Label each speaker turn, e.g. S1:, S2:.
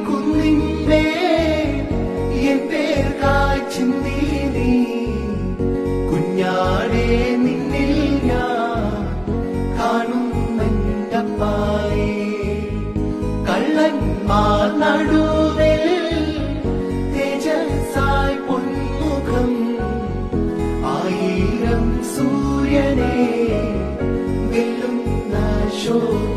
S1: കുന്നിന്മേ N പേർ കാഴ്ചിന്തി നീ കുഞ്ഞാടേ നിന്നിൽ ഞാൻ കാണുന്നപ്പായേ കള്ളന്മാർ നടുവിൽ തേജസായി പൊന്മുഖം ആയിരം സൂര്യനെ വെല്ലുന്ന ശോഭ